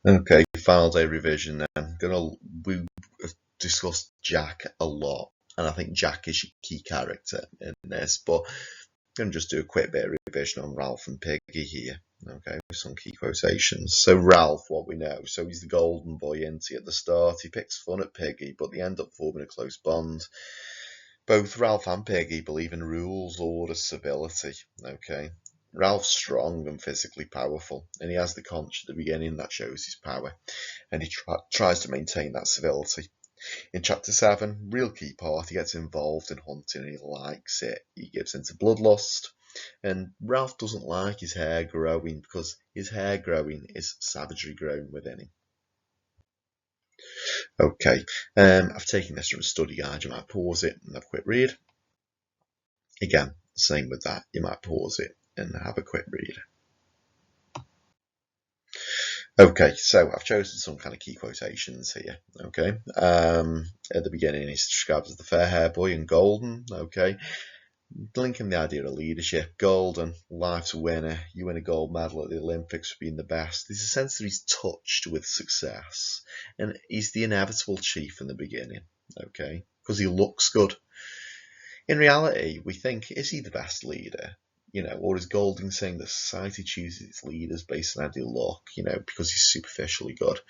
Okay, final day revision then. We discussed Jack a lot, and I think Jack is your key character in this, but I'm going to just do a quick bit of revision on Ralph and Piggy here. Okay, with some key quotations. So Ralph, what we know, so he's the golden boy, isn't he, at the start? He picks fun at Piggy, but they end up forming a close bond. Both Ralph and Piggy believe in rules, order, civility. Okay. Ralph's strong and physically powerful, and he has the conch at the beginning that shows his power, and he tries to maintain that civility. In chapter 7, real key part, he gets involved in hunting and he likes it. He gives into bloodlust, and Ralph doesn't like his hair growing because his hair growing is savagery growing within him. Okay, I've taken this from a study guide. You might pause it and have a quick read. Again, same with that. You might pause it and have a quick read. Okay, so I've chosen some kind of key quotations here. Okay, at the beginning, he's described as the fair-haired boy and golden. Okay, linking the idea of leadership. Golden, life's winner. You win a gold medal at the Olympics for being the best. There's a sense that he's touched with success, and he's the inevitable chief in the beginning. Okay, because he looks good. In reality, we think, is he the best leader? Or is Golding saying that society chooses its leaders based on how they look, because he's superficially good?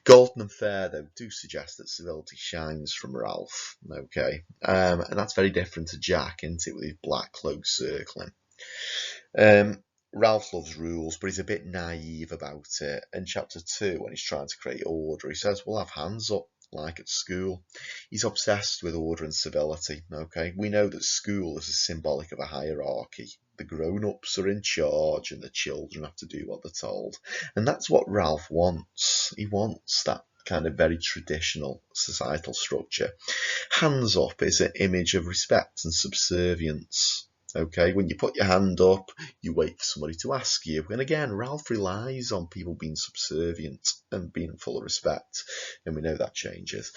Golden and fair, though, do suggest that civility shines from Ralph, okay? And that's very different to Jack, isn't it, with his black cloak circling. Ralph loves rules, but he's a bit naive about it. In chapter 2, when he's trying to create order, he says, we'll have hands up, like at school. He's obsessed with order and civility, okay? We know that school is symbolic of a hierarchy. The grown-ups are in charge and the children have to do what they're told. And that's what Ralph wants. He wants that kind of very traditional societal structure. Hands up is an image of respect and subservience. Okay, when you put your hand up, you wait for somebody to ask you. And again, Ralph relies on people being subservient and being full of respect. And we know that changes.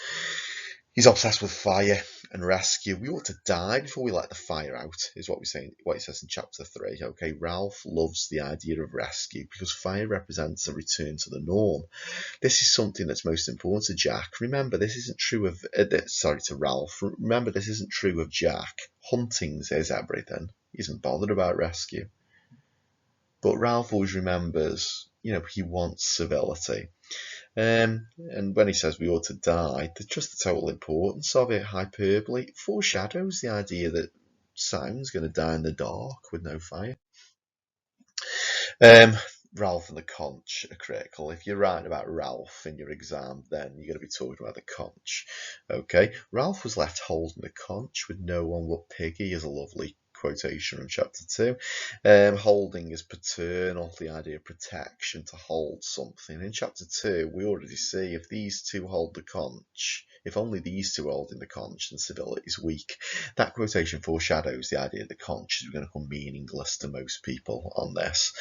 He's obsessed with fire and rescue. We ought to die before we let the fire out, is what he says in chapter 3. Okay, Ralph loves the idea of rescue because fire represents a return to the norm. This is something that's most important to Jack. Remember, this isn't true of to Ralph. Remember, this isn't true of Jack. Hunting is everything. He isn't bothered about rescue. But Ralph always remembers, he wants civility. And when he says we ought to die, just the total importance of it, hyperbole, foreshadows the idea that Simon's going to die in the dark with no fire. Ralph and the conch are critical. If you're writing about Ralph in your exam, then you're going to be talking about the conch. Okay, Ralph was left holding the conch with no one but Piggy, is a lovely quotation from chapter 2. Holding is paternal, the idea of protection, to hold something. In chapter 2, we already see if these two hold the conch, if only these two are holding the conch, then civility is weak. That quotation foreshadows the idea that the conch is going to become meaningless to most people on this.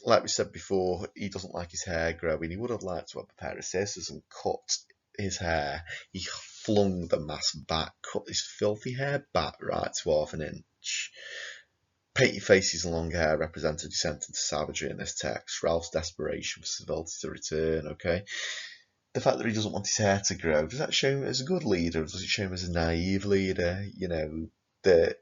Like we said before, he doesn't like his hair growing. He would have liked to have a pair of scissors and cut his hair. He flung the mask back, cut his filthy hair back right to half an inch. Painted faces and long hair represent a descent into savagery in this text. Ralph's desperation for civility to return, okay? The fact that he doesn't want his hair to grow, does that show him as a good leader, or does it show him as a naive leader? That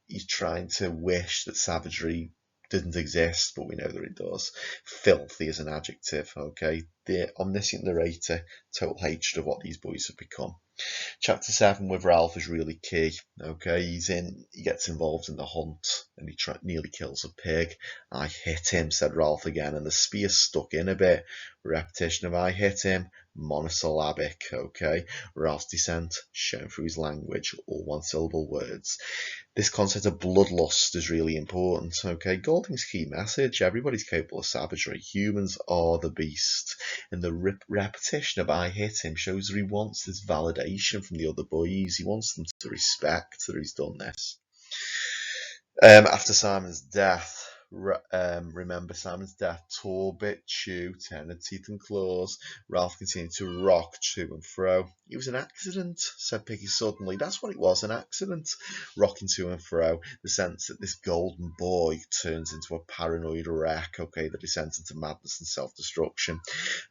he's trying to wish that savagery didn't exist, but we know that it does. Filthy is an adjective, okay? The omniscient narrator, total hatred of what these boys have become. Chapter 7 with Ralph is really key, okay? He gets involved in the hunt and he nearly kills a pig. I hit him, said Ralph again, and the spear stuck in a bit. Repetition of I hit him, monosyllabic, okay? Ralph's dissent, shown through his language, all one-syllable words. This concept of bloodlust is really important, okay? Golding's key message, everybody's capable of savagery. Humans are the beast. And the repetition of I hit him shows that he wants this validation from the other boys. He wants them to respect that he's done this. After Simon's death, remember Simon's death, Torbit, Chew, Tenor, Teeth and Claws. Ralph continued to rock to and fro. It was an accident, said Piggy suddenly. That's what it was, an accident. Rocking to and fro, the sense that this golden boy turns into a paranoid wreck, okay, that descends into madness and self-destruction,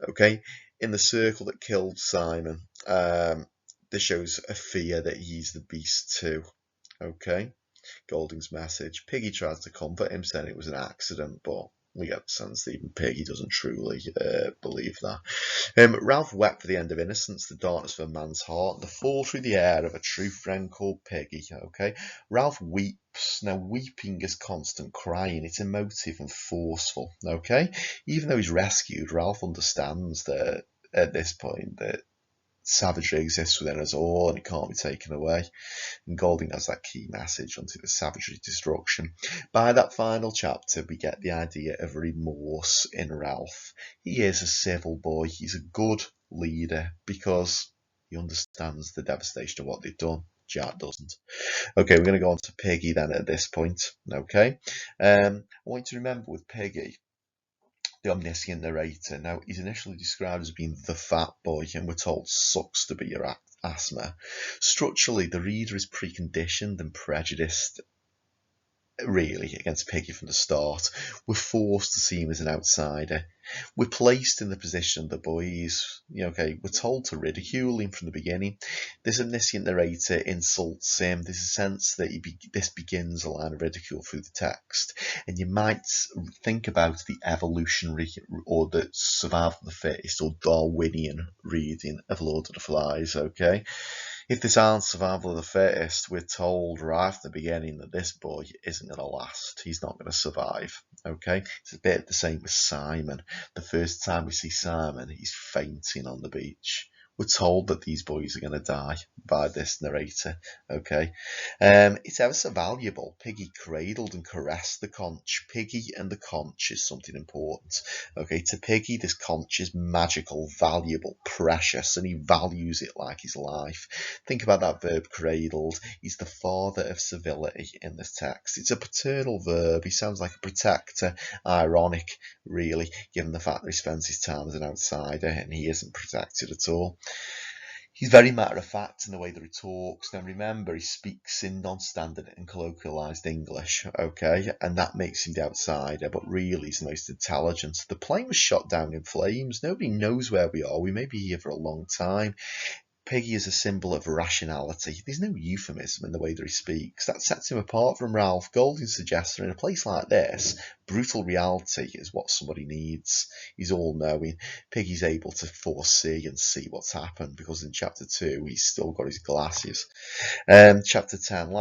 okay. In the circle that killed Simon, this shows a fear that he's the beast too, okay. Golding's message. Piggy tries to comfort him, saying it was an accident, but we get the sense that even Piggy doesn't truly believe that. Ralph wept for the end of innocence, the darkness of a man's heart, and the fall through the air of a true friend called Piggy. Okay, Ralph weeps. Now, weeping is constant crying. It's emotive and forceful. Okay, even though he's rescued, Ralph understands that at this point that savagery exists within us all and it can't be taken away. And Golding has that key message onto the savagery destruction. By that final chapter, we get the idea of remorse in Ralph. He is a civil boy. He's a good leader because he understands the devastation of what they've done. Jack doesn't. Okay, we're going to go on to Piggy then at this point. Okay, I want you to remember with Piggy, the omniscient narrator. Now, he's initially described as being the fat boy, and we're told sucks to be your asthma. Structurally, the reader is preconditioned and prejudiced, really, against Piggy from the start. We're forced to see him as an outsider. We're placed in the position of the boys. Okay, we're told to ridicule him from the beginning. This omniscient narrator insults him. There's a sense that this begins a line of ridicule through the text. And you might think about the evolutionary or the survival of the fittest or Darwinian reading of Lord of the Flies, okay? If this aren't survival of the fittest, we're told right from the beginning that this boy isn't going to last. He's not going to survive. Okay, it's a bit the same with Simon. The first time we see Simon, he's fainting on the beach. We're told that these boys are going to die by this narrator. Okay, it's ever so valuable. Piggy cradled and caressed the conch. Piggy and the conch is something important. Okay, to Piggy, this conch is magical, valuable, precious, and he values it like his life. Think about that verb, cradled. He's the father of civility in this text. It's a paternal verb. He sounds like a protector. Ironic, really, given the fact that he spends his time as an outsider and he isn't protected at all. He's very matter-of-fact in the way that he talks. Now remember, he speaks in non-standard and colloquialised English, okay? And that makes him the outsider, but really he's the most intelligent. The plane was shot down in flames. Nobody knows where we are. We may be here for a long time. Piggy is a symbol of rationality. There's no euphemism in the way that he speaks. That sets him apart from Ralph. Golding suggests that in a place like this, brutal reality is what somebody needs. He's all-knowing. Piggy's able to foresee and see what's happened because in chapter 2 he's still got his glasses. Chapter 10,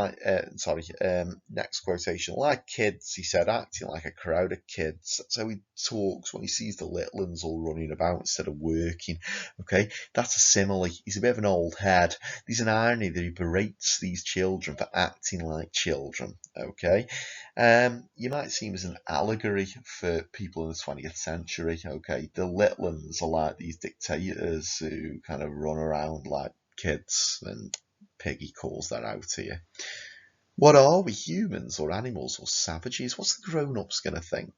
next quotation. Like kids, he said, acting like a crowd of kids. That's how he talks when he sees the little ones all running about instead of working. Okay, that's a simile. He's a bit of an old head. There's an irony that he berates these children for acting like children. Okay, you might see him as an allegory for people in the 20th century. Okay, the little ones are like these dictators who kind of run around like kids, and Piggy calls that out to you. What are we, humans or animals or savages? What's the grown-ups going to think?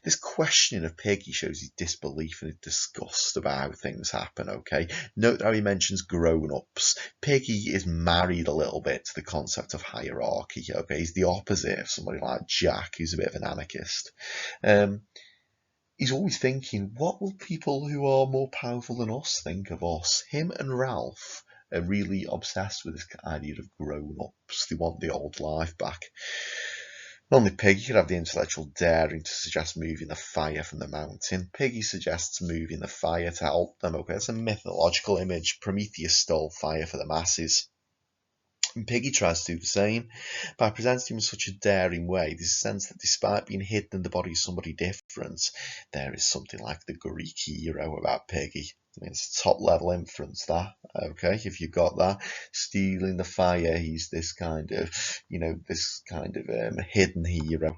This questioning of Piggy shows his disbelief and his disgust about how things happen, okay? Note how he mentions grown-ups. Piggy is married a little bit to the concept of hierarchy, okay? He's the opposite of somebody like Jack, who's a bit of an anarchist. He's always thinking, what will people who are more powerful than us think of us? Him and Ralph are really obsessed with this idea of grown-ups. They want the old life back. Only Piggy could have the intellectual daring to suggest moving the fire from the mountain. Piggy suggests moving the fire to help them. Okay, it's a mythological image. Prometheus stole fire for the masses. And Piggy tries to do the same. By presenting him in such a daring way, there's a sense that despite being hidden in the body of somebody different, there is something like the Greek hero about Piggy. I mean, it's top level inference, that, okay, if you've got that. Stealing the fire, he's this kind of, hidden hero.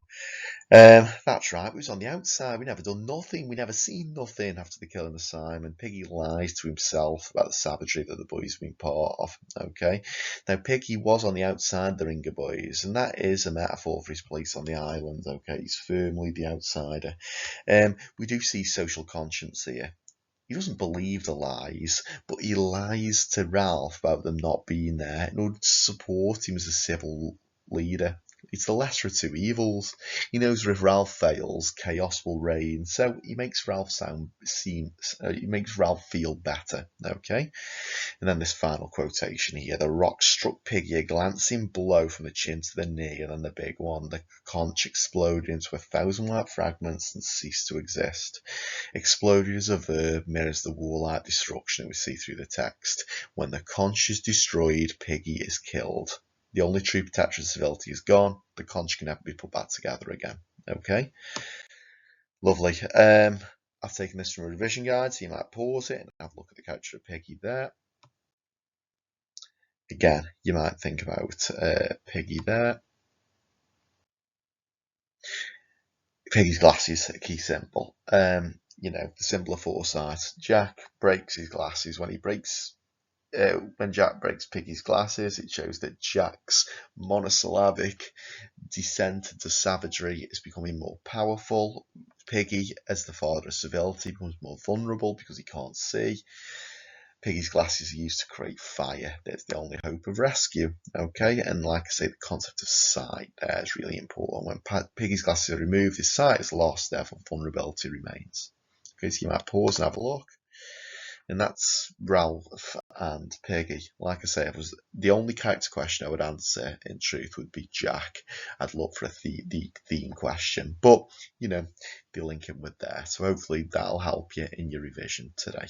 That's right, we was on the outside, we never done nothing, we never seen nothing after the killing of Simon. Piggy lies to himself about the savagery that the boys been part of, okay? Now, Piggy was on the outside, the Ringer boys, and that is a metaphor for his place on the island, okay? He's firmly the outsider. We do see social conscience here. He doesn't believe the lies, but he lies to Ralph about them not being there in order to support him as a civil leader. It's the lesser of two evils. He knows that if Ralph fails, chaos will reign. So he makes he makes Ralph feel better. Okay, and then this final quotation here: "The rock struck Piggy a glancing blow from the chin to the knee, and then the big one. The conch exploded into 1,000 white fragments and ceased to exist." Exploded as a verb mirrors the warlike destruction that we see through the text. When the conch is destroyed, Piggy is killed. The only true protector of civility is gone. The conch can never be put back together again. Okay, lovely. I've taken this from a revision guide, so you might pause it and have a look at the character of Piggy there. Again, you might think about Piggy there. Piggy's glasses, a key symbol. You know, the symbol of foresight. Jack breaks his glasses when Jack breaks Piggy's glasses. It shows that Jack's monosyllabic descent into savagery is becoming more powerful. Piggy, as the father of civility, becomes more vulnerable because he can't see. Piggy's glasses are used to create fire. That's the only hope of rescue. Okay, and like I say, the concept of sight there is really important. When Piggy's glasses are removed, his sight is lost, therefore vulnerability remains. Okay, so you might pause and have a look. And that's Ralph and Piggy. Like I say, if it was the only character question I would answer, in truth, would be Jack. I'd look for the theme question, but you know, be linking with there. So hopefully that'll help you in your revision today.